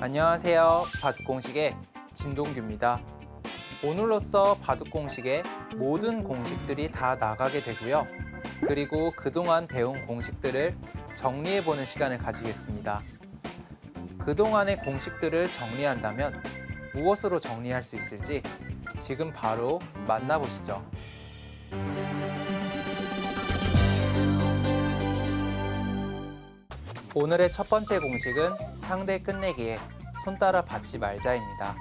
안녕하세요. 바둑공식의 진동규입니다. 오늘로써 바둑공식의 모든 공식들이 다 나가게 되고요. 그리고 그동안 배운 공식들을 정리해보는 시간을 가지겠습니다. 그동안의 공식들을 정리한다면 무엇으로 정리할 수 있을지 지금 바로 만나보시죠. 오늘의 첫 번째 공식은 상대 끝내기에 손 따라 받지 말자입니다.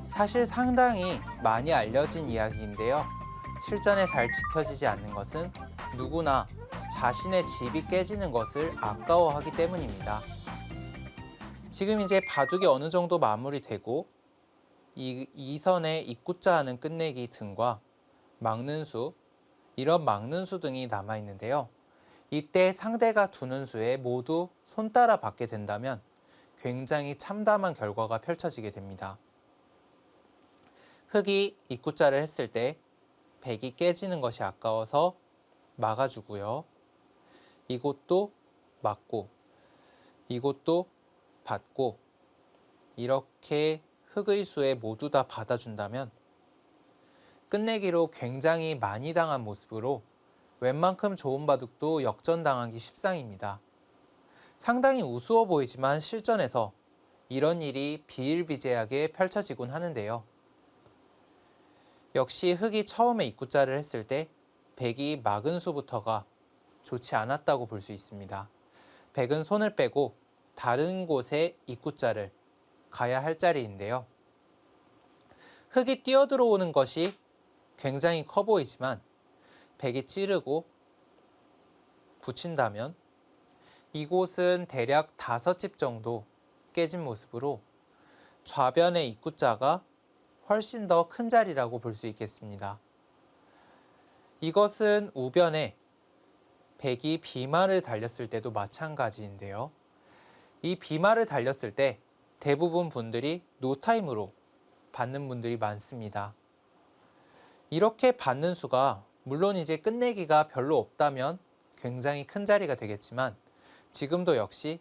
사실 상당히 많이 알려진 이야기인데요. 실전에 잘 지켜지지 않는 것은 누구나 자신의 집이 깨지는 것을 아까워하기 때문입니다. 지금 이제 바둑이 어느 정도 마무리되고 이 선에 입구자 하는 끝내기 등과 막는 수, 이런 막는 수 등이 남아있는데요. 이때 상대가 두는 수에 모두 손 따라 받게 된다면 굉장히 참담한 결과가 펼쳐지게 됩니다. 흑이 입구자를 했을 때 백이 깨지는 것이 아까워서 막아주고요. 이곳도 막고 이곳도 받고 이렇게 흑의 수에 모두 다 받아준다면 끝내기로 굉장히 많이 당한 모습으로 웬만큼 좋은 바둑도 역전당하기 십상입니다. 상당히 우스워 보이지만 실전에서 이런 일이 비일비재하게 펼쳐지곤 하는데요. 역시 흑이 처음에 입구자를 했을 때 백이 막은 수부터가 좋지 않았다고 볼 수 있습니다. 백은 손을 빼고 다른 곳에 입구자를 가야 할 자리인데요. 흑이 뛰어들어오는 것이 굉장히 커 보이지만 백이 찌르고 붙인다면 이곳은 대략 5집 정도 깨진 모습으로 좌변의 입구자가 훨씬 더 큰 자리라고 볼 수 있겠습니다. 이것은 우변에 백이 비마를 달렸을 때도 마찬가지인데요. 이 비마를 달렸을 때 대부분 분들이 노타임으로 받는 분들이 많습니다. 이렇게 받는 수가 물론 이제 끝내기가 별로 없다면 굉장히 큰 자리가 되겠지만 지금도 역시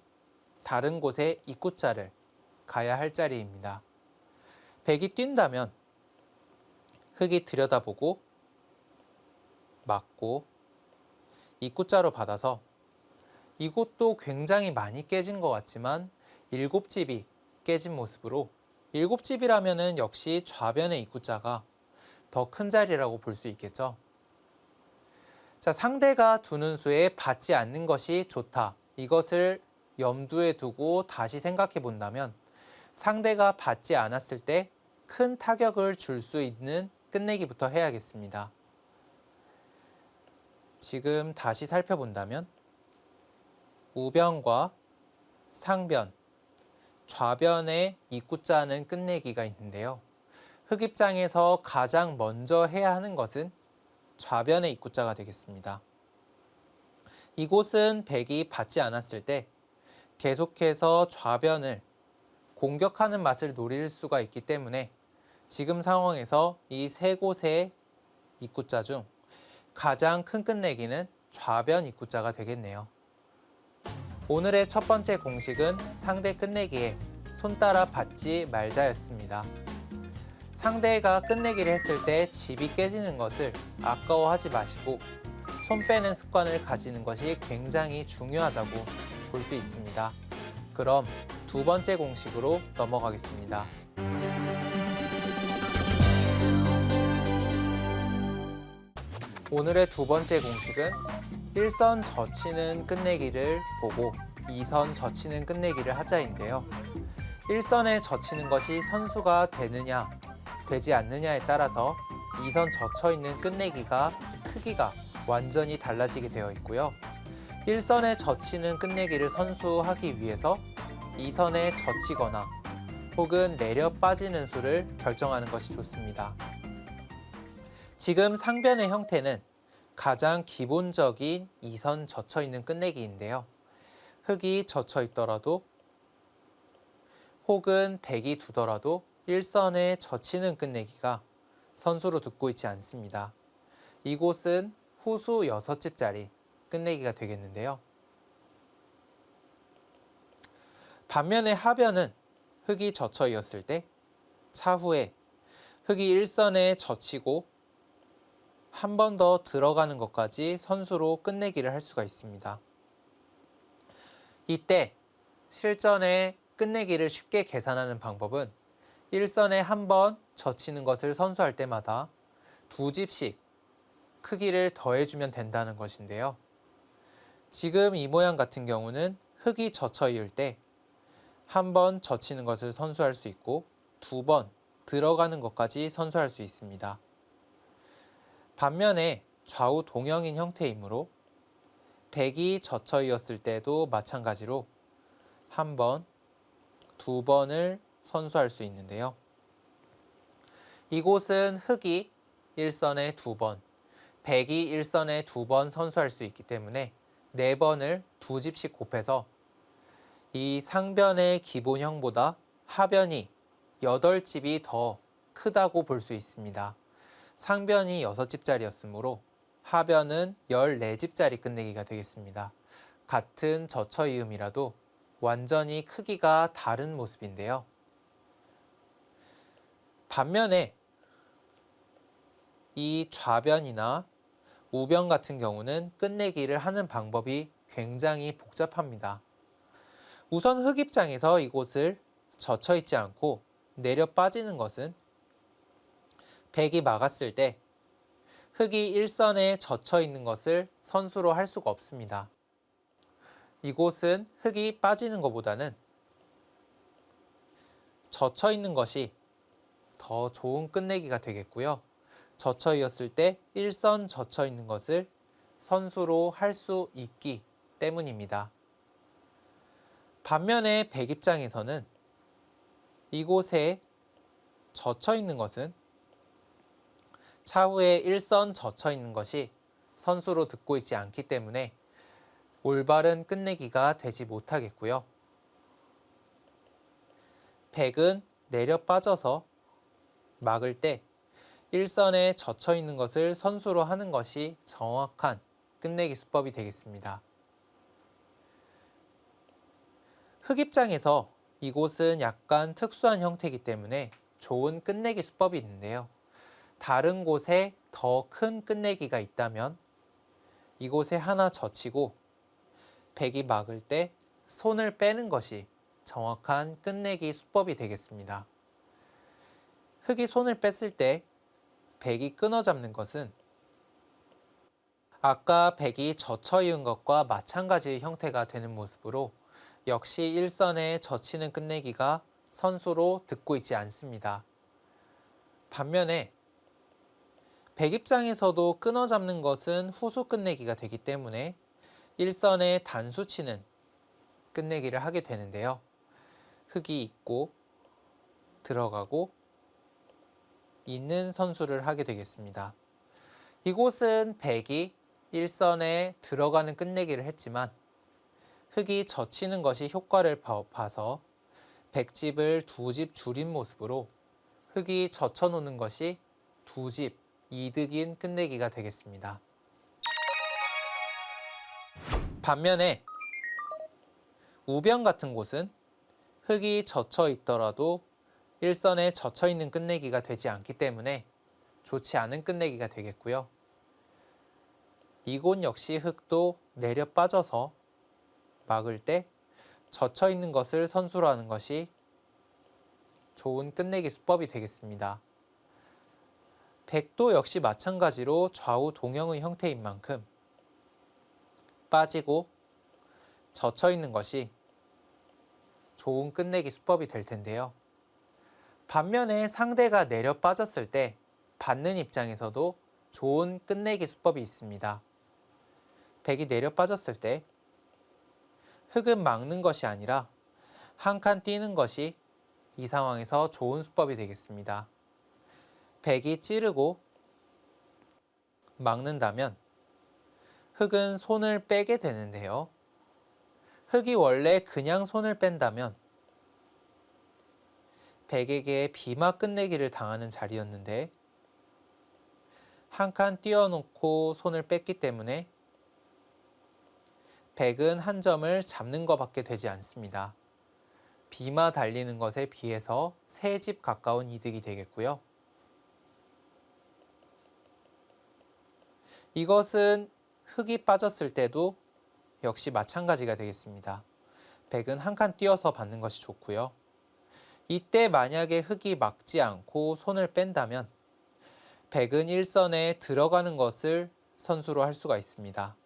다른 곳에 입구자를 가야 할 자리입니다. 백이 뛴다면 흑이 들여다보고 막고 입구자로 받아서 이곳도 굉장히 많이 깨진 것 같지만 7집이 깨진 모습으로 7집이라면 역시 좌변의 입구자가 더 큰 자리라고 볼 수 있겠죠. 자, 상대가 두는 수에 받지 않는 것이 좋다. 이것을 염두에 두고 다시 생각해 본다면 상대가 받지 않았을 때 큰 타격을 줄 수 있는 끝내기부터 해야겠습니다. 지금 다시 살펴본다면 우변과 상변, 좌변의 입구자는 끝내기가 있는데요. 흑 입장에서 가장 먼저 해야 하는 것은 좌변의 입구자가 되겠습니다. 이곳은 백이 받지 않았을 때 계속해서 좌변을 공격하는 맛을 노릴 수가 있기 때문에 지금 상황에서 이 세 곳의 입구자 중 가장 큰 끝내기는 좌변 입구자가 되겠네요. 오늘의 첫 번째 공식은 상대 끝내기에 손 따라 받지 말자였습니다. 상대가 끝내기를 했을 때 집이 깨지는 것을 아까워하지 마시고 손 빼는 습관을 가지는 것이 굉장히 중요하다고 볼 수 있습니다. 그럼 두 번째 공식으로 넘어가겠습니다. 오늘의 두 번째 공식은 1선 젖히는 끝내기를 보고 2선 젖히는 끝내기를 하자인데요. 1선에 젖히는 것이 선수가 되느냐, 되지 않느냐에 따라서 2선 젖혀있는 끝내기가 크기가 완전히 달라지게 되어 있고요. 1선에 젖히는 끝내기를 선수하기 위해서 2선에 젖히거나 혹은 내려 빠지는 수를 결정하는 것이 좋습니다. 지금 상변의 형태는 가장 기본적인 2선 젖혀있는 끝내기인데요. 흑이 젖혀있더라도 혹은 백이 두더라도 1선에 젖히는 끝내기가 선수로 듣고 있지 않습니다. 이곳은 후수 6집짜리 끝내기가 되겠는데요. 반면에 하변은 흙이 젖혀이었을 때 차후에 흙이 일선에 젖히고 한 번 더 들어가는 것까지 선수로 끝내기를 할 수가 있습니다. 이때 실전에 끝내기를 쉽게 계산하는 방법은 일선에 한 번 젖히는 것을 선수할 때마다 두 집씩 크기를 더해주면 된다는 것인데요. 지금 이 모양 같은 경우는 흙이 젖혀이을 때 한 번 젖히는 것을 선수할 수 있고 두 번 들어가는 것까지 선수할 수 있습니다. 반면에 좌우 동형인 형태이므로 100이 젖혀이었을 때도 마찬가지로 한 번, 두 번을 선수할 수 있는데요. 이곳은 흙이 일선에 두 번, 100이 일선에 두 번 선수할 수 있기 때문에 4번을 두 집씩 곱해서 이 상변의 기본형보다 하변이 8집이 더 크다고 볼 수 있습니다. 상변이 6집짜리였으므로 하변은 14집짜리 끝내기가 되겠습니다. 같은 젖혀이음이라도 완전히 크기가 다른 모습인데요. 반면에 이 좌변이나 우변 같은 경우는 끝내기를 하는 방법이 굉장히 복잡합니다. 우선 흙 입장에서 이곳을 젖혀 있지 않고 내려 빠지는 것은 100이 막았을 때 흙이 일선에 젖혀 있는 것을 선수로 할 수가 없습니다. 이곳은 흙이 빠지는 것보다는 젖혀 있는 것이 더 좋은 끝내기가 되겠고요. 젖혀이었을 때 일선 젖혀 있는 것을 선수로 할 수 있기 때문입니다. 반면에 100 입장에서는 이곳에 젖혀 있는 것은 차후에 일선 젖혀 있는 것이 선수로 듣고 있지 않기 때문에 올바른 끝내기가 되지 못하겠고요. 100은 내려 빠져서 막을 때 일선에 젖혀 있는 것을 선수로 하는 것이 정확한 끝내기 수법이 되겠습니다. 흙 입장에서 이곳은 약간 특수한 형태이기 때문에 좋은 끝내기 수법이 있는데요. 다른 곳에 더 큰 끝내기가 있다면 이곳에 하나 젖히고 100이 막을 때 손을 빼는 것이 정확한 끝내기 수법이 되겠습니다. 흙이 손을 뺐을 때 100이 끊어 잡는 것은 아까 100이 젖혀 이은 것과 마찬가지의 형태가 되는 모습으로 역시 일선에 젖히는 끝내기가 선수로 듣고 있지 않습니다. 반면에 100 입장에서도 끊어 잡는 것은 후수 끝내기가 되기 때문에 일선에 단수 치는 끝내기를 하게 되는데요. 흙이 있고 들어가고 있는 선수를 하게 되겠습니다. 이곳은 100이 일선에 들어가는 끝내기를 했지만 흙이 젖히는 것이 효과를 봐서 100집을 두 집 줄인 모습으로 흙이 젖혀 놓는 것이 두 집 이득인 끝내기가 되겠습니다. 반면에 우변 같은 곳은 흙이 젖혀 있더라도 일선에 젖혀 있는 끝내기가 되지 않기 때문에 좋지 않은 끝내기가 되겠고요. 이곳 역시 흙도 내려 빠져서 막을 때 젖혀 있는 것을 선수로 하는 것이 좋은 끝내기 수법이 되겠습니다. 100도 역시 마찬가지로 좌우 동형의 형태인 만큼 빠지고 젖혀 있는 것이 좋은 끝내기 수법이 될 텐데요. 반면에 상대가 내려 빠졌을 때 받는 입장에서도 좋은 끝내기 수법이 있습니다. 100이 내려 빠졌을 때 흙은 막는 것이 아니라 한 칸 뛰는 것이 이 상황에서 좋은 수법이 되겠습니다. 100이 찌르고 막는다면 흙은 손을 빼게 되는데요. 흙이 원래 그냥 손을 뺀다면 100에게 비막 끝내기를 당하는 자리였는데 한 칸 띄워놓고 손을 뺐기 때문에 100은 한 점을 잡는 것밖에 되지 않습니다. 비마 달리는 것에 비해서 3집 가까운 이득이 되겠고요. 이것은 흙이 빠졌을 때도 역시 마찬가지가 되겠습니다. 백은 한 칸 뛰어서 받는 것이 좋고요. 이때 만약에 흙이 막지 않고 손을 뺀다면 백은 일선에 들어가는 것을 선수로 할 수가 있습니다.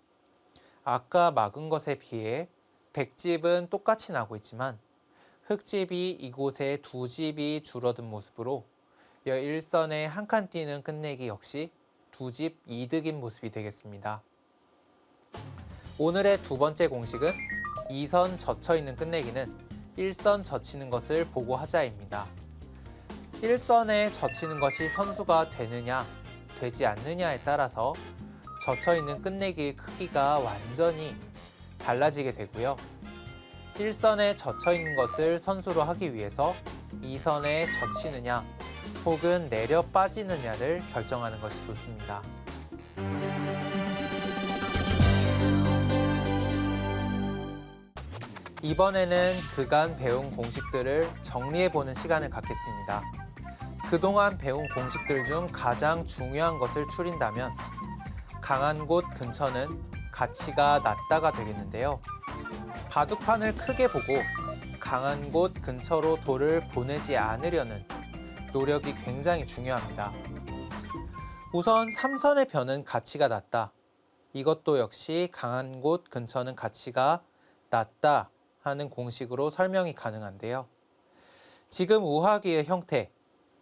아까 막은 것에 비해 백집은 똑같이 나고 있지만 흙집이 이곳에 2집이 줄어든 모습으로 일선에 한 칸 뛰는 끝내기 역시 2집 이득인 모습이 되겠습니다. 오늘의 두 번째 공식은 2선 젖혀있는 끝내기는 1선 젖히는 것을 보고 하자입니다. 1선에 젖히는 것이 선수가 되느냐, 되지 않느냐에 따라서 젖혀있는 끝내기의 크기가 완전히 달라지게 되고요. 1선에 젖혀있는 것을 선수로 하기 위해서 2선에 젖히느냐 혹은 내려 빠지느냐를 결정하는 것이 좋습니다. 이번에는 그간 배운 공식들을 정리해보는 시간을 갖겠습니다. 그동안 배운 공식들 중 가장 중요한 것을 추린다면 강한 곳 근처는 가치가 낮다가 되겠는데요. 바둑판을 크게 보고 강한 곳 근처로 돌을 보내지 않으려는 노력이 굉장히 중요합니다. 우선 3선의 변은 가치가 낮다. 이것도 역시 강한 곳 근처는 가치가 낮다 하는 공식으로 설명이 가능한데요. 지금 우하기의 형태,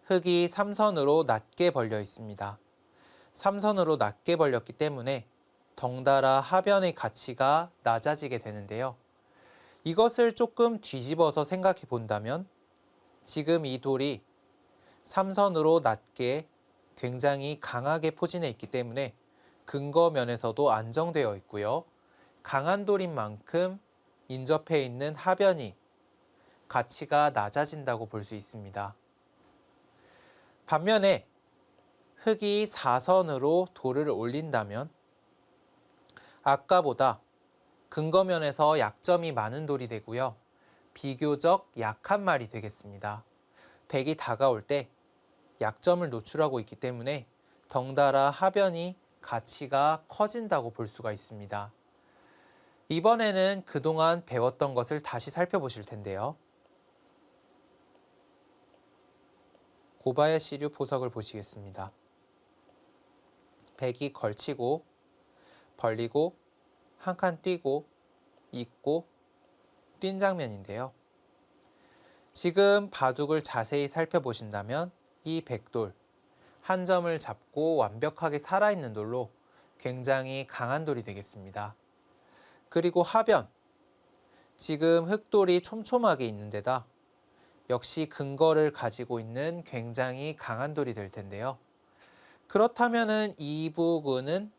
흙이 3선으로 낮게 벌려 있습니다. 3선으로 낮게 벌렸기 때문에 덩달아 하변의 가치가 낮아지게 되는데요. 이것을 조금 뒤집어서 생각해 본다면 지금 이 돌이 3선으로 낮게 굉장히 강하게 포진해 있기 때문에 근거 면에서도 안정되어 있고요. 강한 돌인 만큼 인접해 있는 하변이 가치가 낮아진다고 볼 수 있습니다. 반면에 흙이 4선으로 돌을 올린다면 아까보다 근거면에서 약점이 많은 돌이 되고요. 비교적 약한 말이 되겠습니다. 백이 다가올 때 약점을 노출하고 있기 때문에 덩달아 하변이 가치가 커진다고 볼 수가 있습니다. 이번에는 그동안 배웠던 것을 다시 살펴보실 텐데요. 고바야시류 보석을 보시겠습니다. 백이 걸치고 벌리고 한 칸 뛰고 잇고 뛴 장면인데요. 지금 바둑을 자세히 살펴보신다면 이 백돌, 한 점을 잡고 완벽하게 살아있는 돌로 굉장히 강한 돌이 되겠습니다. 그리고 하변, 지금 흙돌이 촘촘하게 있는 데다 역시 근거를 가지고 있는 굉장히 강한 돌이 될 텐데요. 그렇다면 이 부분은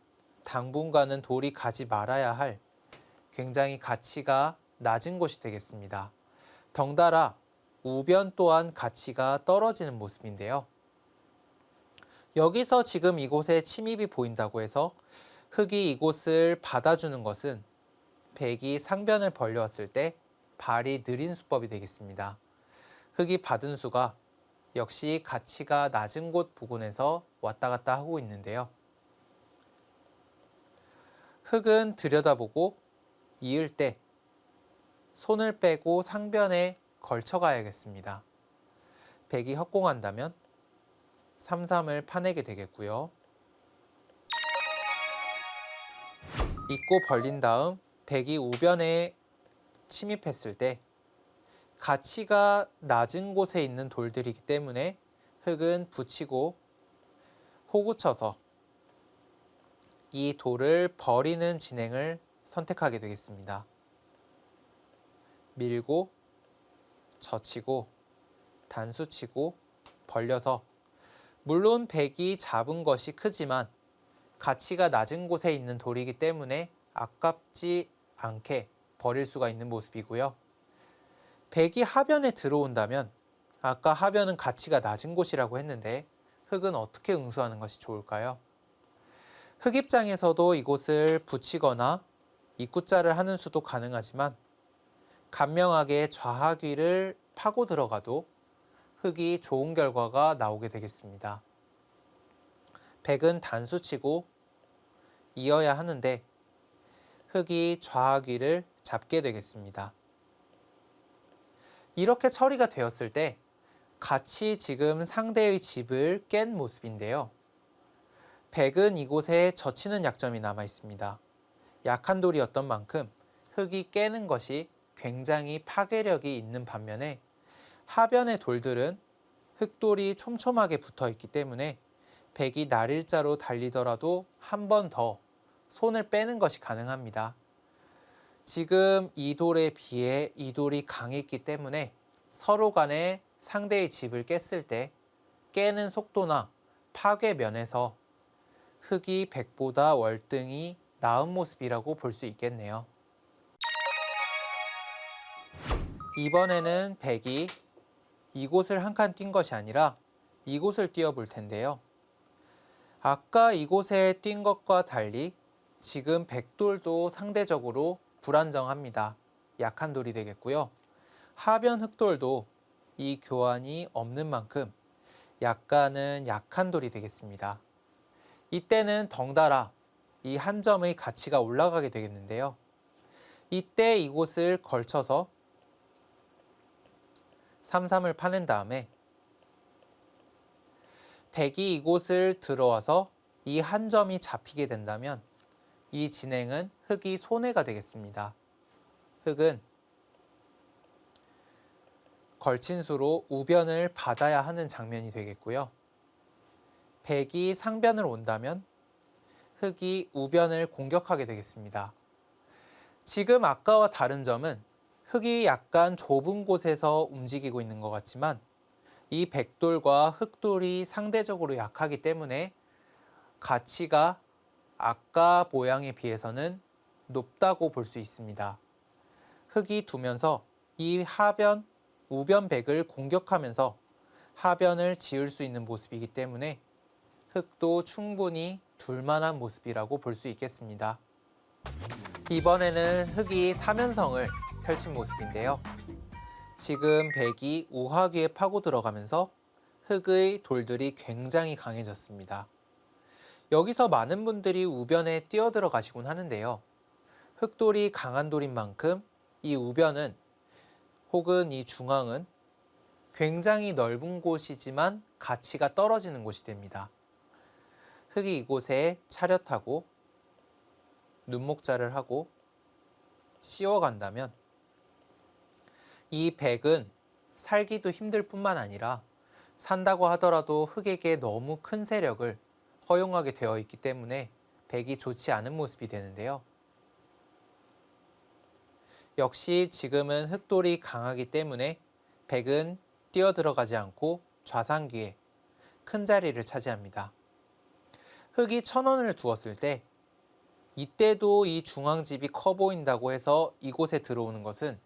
당분간은 돌이 가지 말아야 할 굉장히 가치가 낮은 곳이 되겠습니다. 덩달아 우변 또한 가치가 떨어지는 모습인데요. 여기서 지금 이곳에 침입이 보인다고 해서 흙이 이곳을 받아주는 것은 백이 상변을 벌려왔을 때 발이 느린 수법이 되겠습니다. 흙이 받은 수가 역시 가치가 낮은 곳 부근에서 왔다 갔다 하고 있는데요. 흙은 들여다보고 이을 때 손을 빼고 상변에 걸쳐 가야겠습니다. 백이 협공한다면 3-3을 파내게 되겠고요. 잇고 벌린 다음 백이 우변에 침입했을 때 가치가 낮은 곳에 있는 돌들이기 때문에 흙은 붙이고 호구쳐서 이 돌을 버리는 진행을 선택하게 되겠습니다. 밀고 젖히고 단수치고 벌려서 물론 백이 잡은 것이 크지만 가치가 낮은 곳에 있는 돌이기 때문에 아깝지 않게 버릴 수가 있는 모습이고요. 백이 하변에 들어온다면 아까 하변은 가치가 낮은 곳이라고 했는데 흙은 어떻게 응수하는 것이 좋을까요? 흙 입장에서도 이곳을 붙이거나 입구자를 하는 수도 가능하지만 간명하게 좌하귀를 파고 들어가도 흙이 좋은 결과가 나오게 되겠습니다. 백은 단수치고 이어야 하는데 흙이 좌하귀를 잡게 되겠습니다. 이렇게 처리가 되었을 때 같이 지금 상대의 집을 깬 모습인데요. 백은 이곳에 젖히는 약점이 남아 있습니다. 약한 돌이었던 만큼 흙이 깨는 것이 굉장히 파괴력이 있는 반면에 하변의 돌들은 흙돌이 촘촘하게 붙어 있기 때문에 백이 날일자로 달리더라도 한 번 더 손을 빼는 것이 가능합니다. 지금 이 돌에 비해 이 돌이 강했기 때문에 서로 간에 상대의 집을 깼을 때 깨는 속도나 파괴 면에서 흙이 백보다 월등히 나은 모습이라고 볼 수 있겠네요. 이번에는 백이 이곳을 한 칸 뛴 것이 아니라 이곳을 뛰어볼 텐데요. 아까 이곳에 뛴 것과 달리 지금 백돌도 상대적으로 불안정합니다. 약한 돌이 되겠고요. 하변 흙돌도 이 교환이 없는 만큼 약간은 약한 돌이 되겠습니다. 이때는 덩달아 이 한 점의 가치가 올라가게 되겠는데요. 이때 이곳을 걸쳐서 3-3을 파낸 다음에 백이 이곳을 들어와서 이 한 점이 잡히게 된다면 이 진행은 흙이 손해가 되겠습니다. 흙은 걸친 수로 우변을 받아야 하는 장면이 되겠고요. 백이 상변을 온다면 흙이 우변을 공격하게 되겠습니다. 지금 아까와 다른 점은 흙이 약간 좁은 곳에서 움직이고 있는 것 같지만 이 백돌과 흙돌이 상대적으로 약하기 때문에 가치가 아까 모양에 비해서는 높다고 볼 수 있습니다. 흙이 두면서 이 하변, 우변 백을 공격하면서 하변을 지을 수 있는 모습이기 때문에 흙도 충분히 둘만한 모습이라고 볼 수 있겠습니다. 이번에는 흙이 3연성을 펼친 모습인데요. 지금 백이 우하귀에 파고 들어가면서 흙의 돌들이 굉장히 강해졌습니다. 여기서 많은 분들이 우변에 뛰어들어 가시곤 하는데요. 흙돌이 강한 돌인 만큼 이 우변은 혹은 이 중앙은 굉장히 넓은 곳이지만 가치가 떨어지는 곳이 됩니다. 흙이 이곳에 차렷하고 눈목자를 하고 씌워간다면 이 백은 살기도 힘들 뿐만 아니라 산다고 하더라도 흙에게 너무 큰 세력을 허용하게 되어 있기 때문에 백이 좋지 않은 모습이 되는데요. 역시 지금은 흙돌이 강하기 때문에 백은 뛰어들어가지 않고 좌상귀에 큰 자리를 차지합니다. 흙이 1000원을 두었을 때 이때도 이 중앙집이 커 보인다고 해서 이곳에 들어오는 것은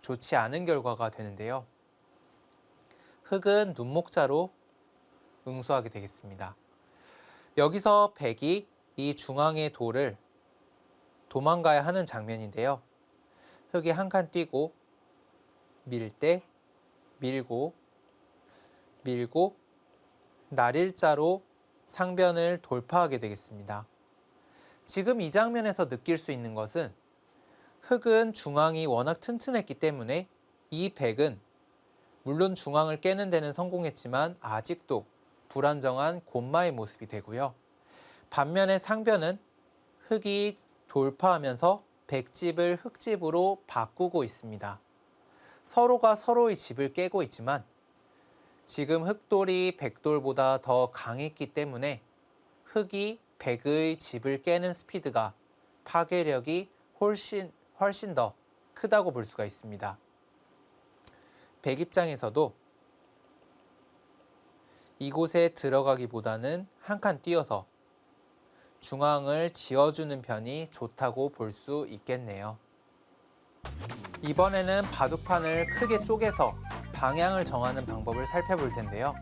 좋지 않은 결과가 되는데요. 흙은 눈목자로 응수하게 되겠습니다. 여기서 백이 이 중앙의 돌을 도망가야 하는 장면인데요. 흙이 한 칸 뛰고 밀 때 밀고 밀고 날일자로 상변을 돌파하게 되겠습니다. 지금 이 장면에서 느낄 수 있는 것은 흙은 중앙이 워낙 튼튼했기 때문에 이 백은 물론 중앙을 깨는 데는 성공했지만 아직도 불안정한 곤마의 모습이 되고요. 반면에 상변은 흙이 돌파하면서 백집을 흙집으로 바꾸고 있습니다. 서로가 서로의 집을 깨고 있지만 지금 흙돌이 백돌보다 더 강했기 때문에 흙이 백의 집을 깨는 스피드가 파괴력이 훨씬 더 크다고 볼 수가 있습니다. 백 입장에서도 이곳에 들어가기보다는 한 칸 뛰어서 중앙을 지어주는 편이 좋다고 볼 수 있겠네요. 이번에는 바둑판을 크게 쪼개서 방향을 정하는 방법을 살펴볼 텐데요.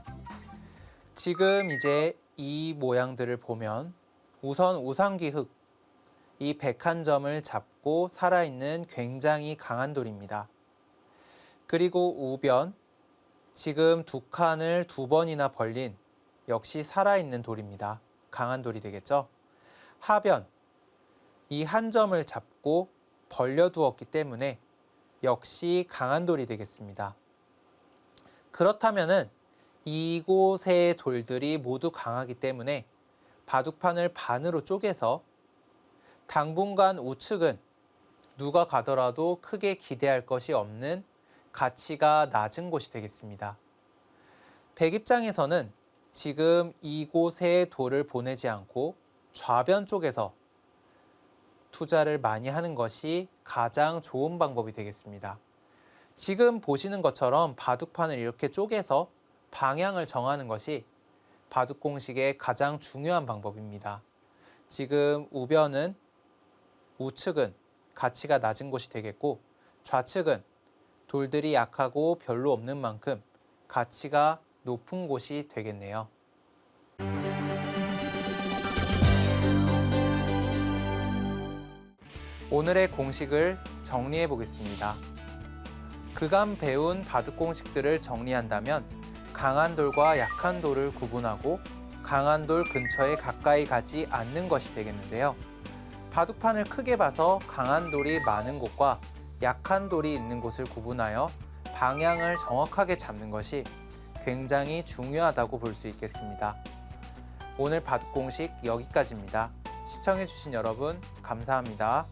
지금 이제 이 모양들을 보면 우선 우상귀 흙, 이 101점을 잡고 살아있는 굉장히 강한 돌입니다. 그리고 우변, 지금 두 칸을 두 번이나 벌린 역시 살아있는 돌입니다. 강한 돌이 되겠죠? 하변, 이 한 점을 잡고 벌려두었기 때문에 역시 강한 돌이 되겠습니다. 그렇다면은 이곳의 돌들이 모두 강하기 때문에 바둑판을 반으로 쪼개서 당분간 우측은 누가 가더라도 크게 기대할 것이 없는 가치가 낮은 곳이 되겠습니다. 백 입장에서는 지금 이곳에 돌을 보내지 않고 좌변 쪽에서 투자를 많이 하는 것이 가장 좋은 방법이 되겠습니다. 지금 보시는 것처럼 바둑판을 이렇게 쪼개서 방향을 정하는 것이 바둑 공식의 가장 중요한 방법입니다. 지금 우측은 가치가 낮은 곳이 되겠고 좌측은 돌들이 약하고 별로 없는 만큼 가치가 높은 곳이 되겠네요. 오늘의 공식을 정리해 보겠습니다. 그간 배운 바둑 공식들을 정리한다면 강한 돌과 약한 돌을 구분하고 강한 돌 근처에 가까이 가지 않는 것이 되겠는데요. 바둑판을 크게 봐서 강한 돌이 많은 곳과 약한 돌이 있는 곳을 구분하여 방향을 정확하게 잡는 것이 굉장히 중요하다고 볼 수 있겠습니다. 오늘 바둑 공식 여기까지입니다. 시청해주신 여러분 감사합니다.